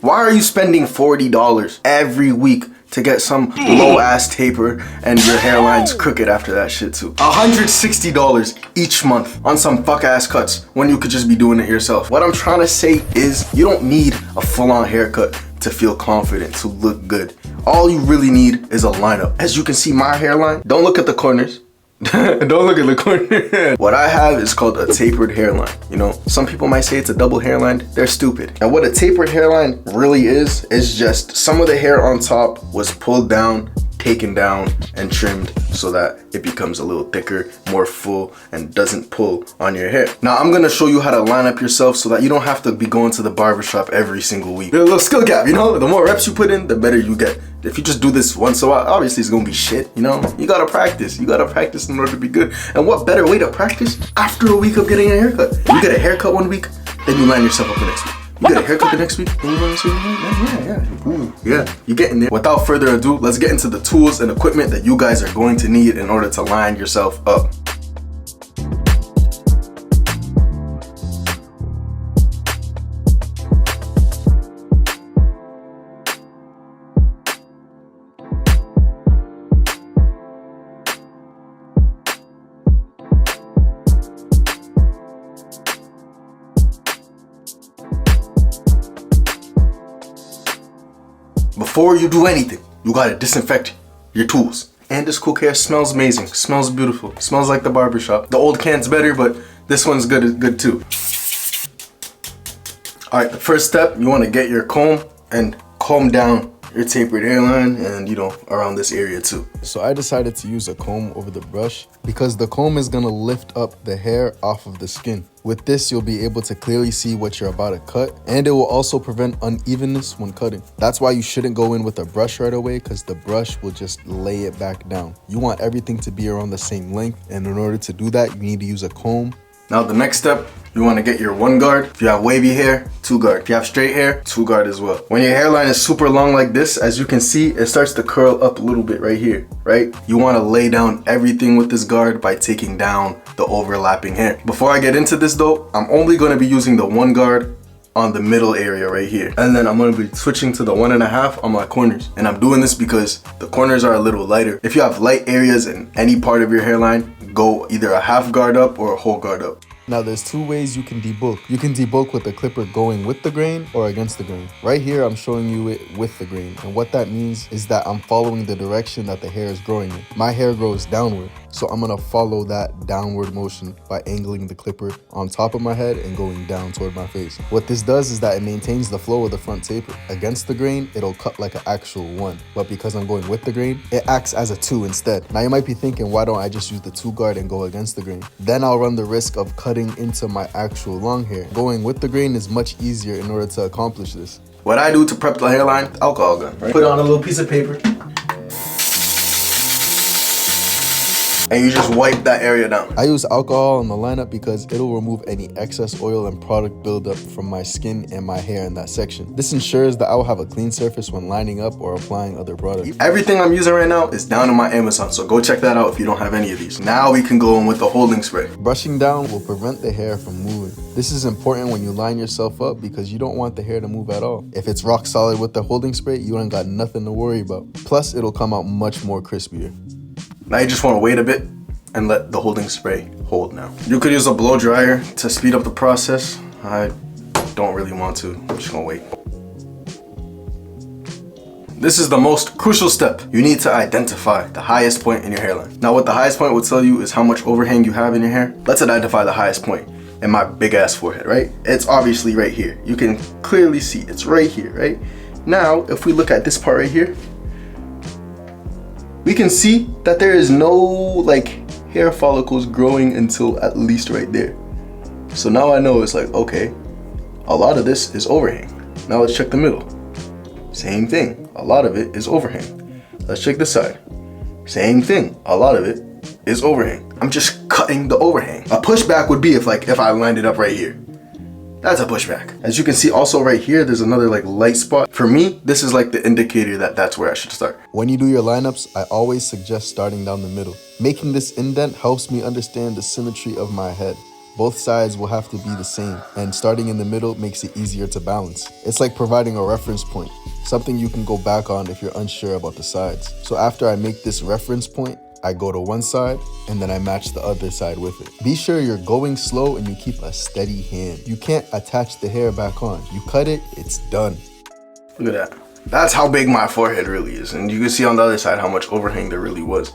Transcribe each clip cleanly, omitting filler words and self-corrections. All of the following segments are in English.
Why are you spending $40 every week to get some low-ass taper and your hairline's crooked after that shit too? $160 each month on some fuck-ass cuts when you could just be doing it yourself. What I'm trying to say is you don't need a full-on haircut to feel confident, to look good. All you really need is a lineup. As you can see, my hairline, don't look at the corners. Don't look at the corner. What I have is called a tapered hairline. You know, some people might say it's a double hairline. They're stupid. And what a tapered hairline really is just some of the hair on top was pulled down, taken down, and trimmed so that it becomes a little thicker, more full, and doesn't pull on your hair. Now, I'm gonna show you how to line up yourself so that you don't have to be going to the barbershop every single week. There's a little skill gap, you know? The more reps you put in, the better you get. If you just do this once in a while, obviously it's gonna be shit, you know? You gotta practice. You gotta practice in order to be good. And what better way to practice after a week of getting a haircut? You get a haircut one week, then you line yourself up the next week. You get a haircut the next week, then you line yourself up. Yeah. Ooh, yeah, you're getting there. Without further ado, let's get into the tools and equipment that you guys are going to need in order to line yourself up. Before you do anything, you gotta disinfect your tools. And this cool hair smells amazing, smells beautiful, smells like the barbershop. The old can's better, but this one's good too. All right, the first step, you wanna get your comb and comb down your tapered hairline and, you know, around this area too. So I decided to use a comb over the brush because the comb is gonna lift up the hair off of the skin. With this, you'll be able to clearly see what you're about to cut, and it will also prevent unevenness when cutting. That's why you shouldn't go in with a brush right away, because the brush will just lay it back down. You want everything to be around the same length, and in order to do that, you need to use a comb. Now the next step, you want to get your 1 guard. If you have wavy hair, 2 guard. If you have straight hair, 2 guard as well. When your hairline is super long like this, as you can see, it starts to curl up a little bit right here, right? You want to lay down everything with this guard by taking down the overlapping hair. Before I get into this though, I'm only going to be using the 1 guard on the middle area right here. And then I'm going to be switching to the 1.5 on my corners. And I'm doing this because the corners are a little lighter. If you have light areas in any part of your hairline, go either a half guard up or a whole guard up. Now there's 2 ways you can debulk. You can debulk with the clipper going with the grain or against the grain. Right here, I'm showing you it with the grain. And what that means is that I'm following the direction that the hair is growing in. My hair grows downward, so I'm gonna follow that downward motion by angling the clipper on top of my head and going down toward my face. What this does is that it maintains the flow of the front taper. Against the grain, it'll cut like an actual 1. But because I'm going with the grain, it acts as a 2 instead. Now you might be thinking, why don't I just use the 2 guard and go against the grain? Then I'll run the risk of cutting into my actual long hair. Going with the grain is much easier in order to accomplish this. What I do to prep the hairline, alcohol gun, right? Put on a little piece of paper. And you just wipe that area down. I use alcohol in the lineup because it'll remove any excess oil and product buildup from my skin and my hair in that section. This ensures that I will have a clean surface when lining up or applying other products. Everything I'm using right now is down on my Amazon, so go check that out if you don't have any of these. Now we can go in with the holding spray. Brushing down will prevent the hair from moving. This is important when you line yourself up because you don't want the hair to move at all. If it's rock solid with the holding spray, you ain't got nothing to worry about. Plus, it'll come out much more crispier. Now you just want to wait a bit and let the holding spray hold now. You could use a blow dryer to speed up the process. I don't really want to, I'm just gonna wait. This is the most crucial step. You need to identify the highest point in your hairline. Now what the highest point will tell you is how much overhang you have in your hair. Let's identify the highest point in my big ass forehead, right? It's obviously right here. You can clearly see it's right here, right? Now, if we look at this part right here, we can see that there is no like hair follicles growing until at least right there. So now I know it's like, okay, a lot of this is overhang. Now let's check the middle. Same thing, a lot of it is overhang. Let's check this side. Same thing, a lot of it is overhang. I'm just cutting the overhang. A pushback would be if I lined it up right here. That's a pushback. As you can see also right here, there's another like light spot. For me, this is like the indicator that that's where I should start. When you do your lineups, I always suggest starting down the middle. Making this indent helps me understand the symmetry of my head. both sides will have to be the same, and starting in the middle makes it easier to balance. It's like providing a reference point, something you can go back on if you're unsure about the sides. So after I make this reference point, I go to one side and then I match the other side with it. Be sure you're going slow and you keep a steady hand. You can't attach the hair back on. You cut it, it's done. Look at that. That's how big my forehead really is. And you can see on the other side how much overhang there really was.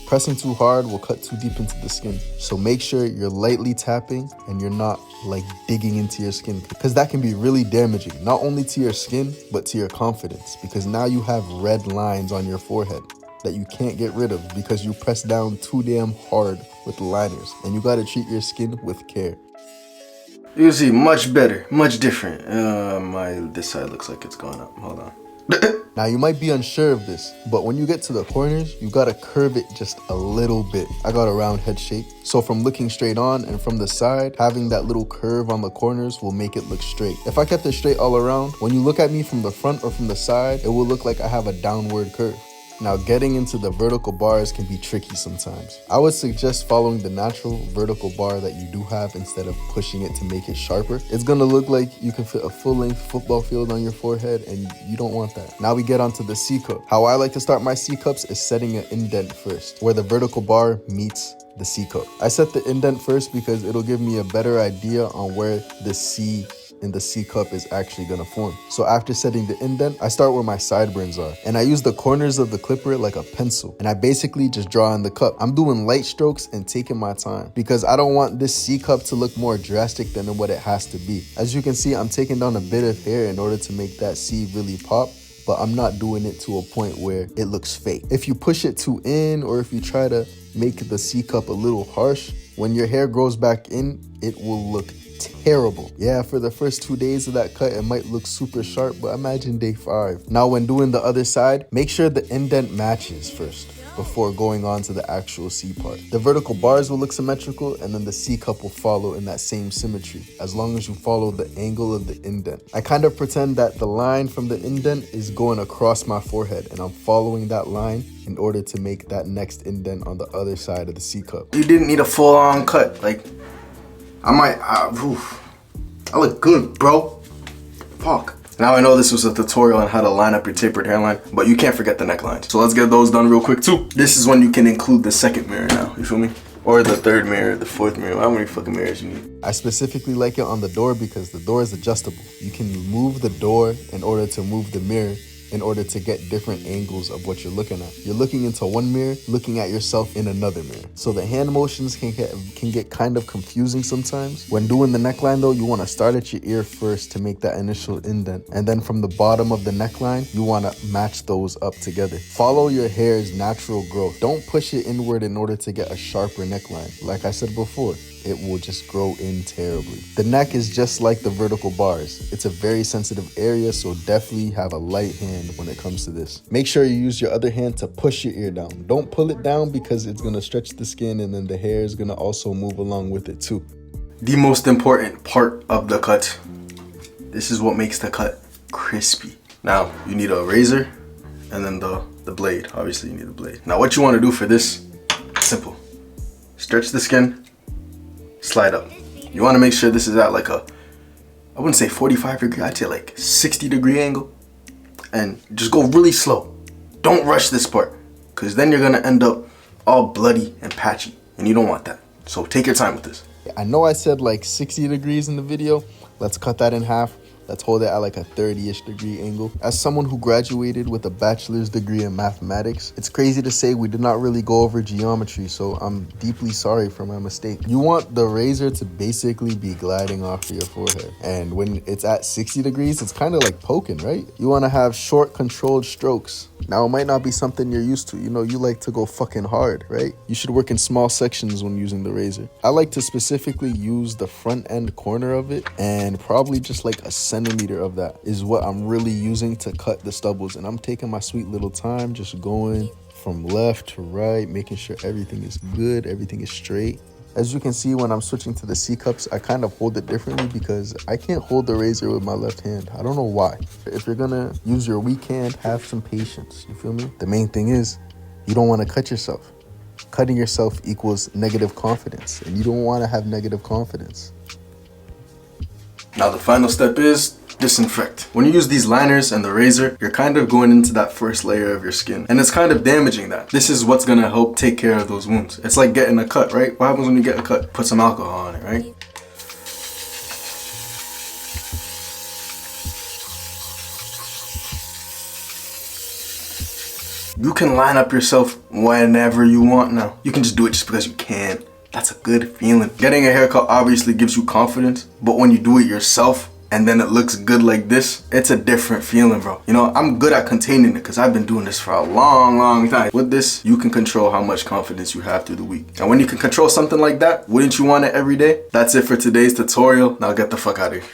Pressing too hard will cut too deep into the skin. So make sure you're lightly tapping and you're not like digging into your skin, because that can be really damaging, not only to your skin, but to your confidence, because now you have red lines on your forehead that you can't get rid of because you press down too damn hard with the liners, and you gotta treat your skin with care. You can see much better, much different. This side looks like it's gone up. Hold on. Now you might be unsure of this, but when you get to the corners, you gotta curve it just a little bit. I got a round head shape, so from looking straight on and from the side, having that little curve on the corners will make it look straight. If I kept it straight all around, when you look at me from the front or from the side, it will look like I have a downward curve. Now, getting into the vertical bars can be tricky sometimes. I would suggest following the natural vertical bar that you do have instead of pushing it to make it sharper. It's gonna look like you can fit a full-length football field on your forehead, and you don't want that. Now we get onto the C-cup. How I like to start my C-cups is setting an indent first, where the vertical bar meets the C-cup. I set the indent first because it'll give me a better idea on where the C in the C-cup is actually gonna form. So after setting the indent, I start where my sideburns are, and I use the corners of the clipper like a pencil, and I basically just draw in the cup. I'm doing light strokes and taking my time because I don't want this C-cup to look more drastic than what it has to be. As you can see, I'm taking down a bit of hair in order to make that C really pop, but I'm not doing it to a point where it looks fake. If you push it too in, or if you try to make the C-cup a little harsh, when your hair grows back in, it will look terrible. Yeah, for the first 2 days of that cut, it might look super sharp, but imagine day 5. Now, when doing the other side, make sure the indent matches first before going on to the actual C part. The vertical bars will look symmetrical, and then the C cup will follow in that same symmetry, as long as you follow the angle of the indent. I kind of pretend that the line from the indent is going across my forehead, and I'm following that line in order to make that next indent on the other side of the C cup. You didn't need a full-on cut. Like, I look good, bro. Fuck. Now I know this was a tutorial on how to line up your tapered hairline, but you can't forget the neckline. So let's get those done real quick too. This is when you can include the second mirror now, you feel me? Or the third mirror, the fourth mirror, how many fucking mirrors you need. I specifically like it on the door because the door is adjustable. You can move the door in order to move the mirror, in order to get different angles of what you're looking at. You're looking into one mirror, looking at yourself in another mirror. So the hand motions can get kind of confusing sometimes. When doing the neckline though, you want to start at your ear first to make that initial indent. And then from the bottom of the neckline, you want to match those up together. Follow your hair's natural growth. Don't push it inward in order to get a sharper neckline. Like I said before, it will just grow in terribly. The neck is just like the vertical bars. It's a very sensitive area, so definitely have a light hand when it comes to this. Make sure you use your other hand to push your ear down. Don't pull it down because it's gonna stretch the skin, and then the hair is gonna also move along with it too. The most important part of the cut. This is what makes the cut crispy. Now, you need a razor and then the blade. Obviously, you need the blade. Now, what you wanna do for this, simple. Stretch the skin, slide up. You want to make sure this is at like a, I wouldn't say 45 degree, I'd say like 60-degree angle. And just go really slow. Don't rush this part, because then you're going to end up all bloody and patchy, and you don't want that. So take your time with this. I know I said like 60 degrees in the video. Let's cut that in half. Let's hold it at like a 30-ish degree angle. As someone who graduated with a bachelor's degree in mathematics, it's crazy to say we did not really go over geometry, so I'm deeply sorry for my mistake. You want the razor to basically be gliding off of your forehead. And when it's at 60 degrees, it's kind of like poking, right? You want to have short, controlled strokes. Now, it might not be something you're used to. You know, you like to go fucking hard, right? You should work in small sections when using the razor. I like to specifically use the front end corner of it, and probably just like a centimeter of that is what I'm really using to cut the stubbles. And I'm taking my sweet little time, just going from left to right, making sure everything is good, everything is straight. As you can see, when I'm switching to the C-cups, I kind of hold it differently because I can't hold the razor with my left hand. I don't know why. If you're gonna use your weak hand, have some patience, you feel me? The main thing is, you don't want to cut yourself. Cutting yourself equals negative confidence, and you don't want to have negative confidence. Now the final step is disinfect. When you use these liners and the razor, you're kind of going into that first layer of your skin, and it's kind of damaging that. This is what's gonna help take care of those wounds. It's like getting a cut, right? What happens when you get a cut? Put some alcohol on it, right? You can line up yourself whenever you want now. You can just do it just because you can. That's a good feeling. Getting a haircut obviously gives you confidence, but when you do it yourself and then it looks good like this, it's a different feeling, bro. You know, I'm good at containing it because I've been doing this for a long time. With this, you can control how much confidence you have through the week. And when you can control something like that, wouldn't you want it every day? That's it for today's tutorial. Now get the fuck out of here.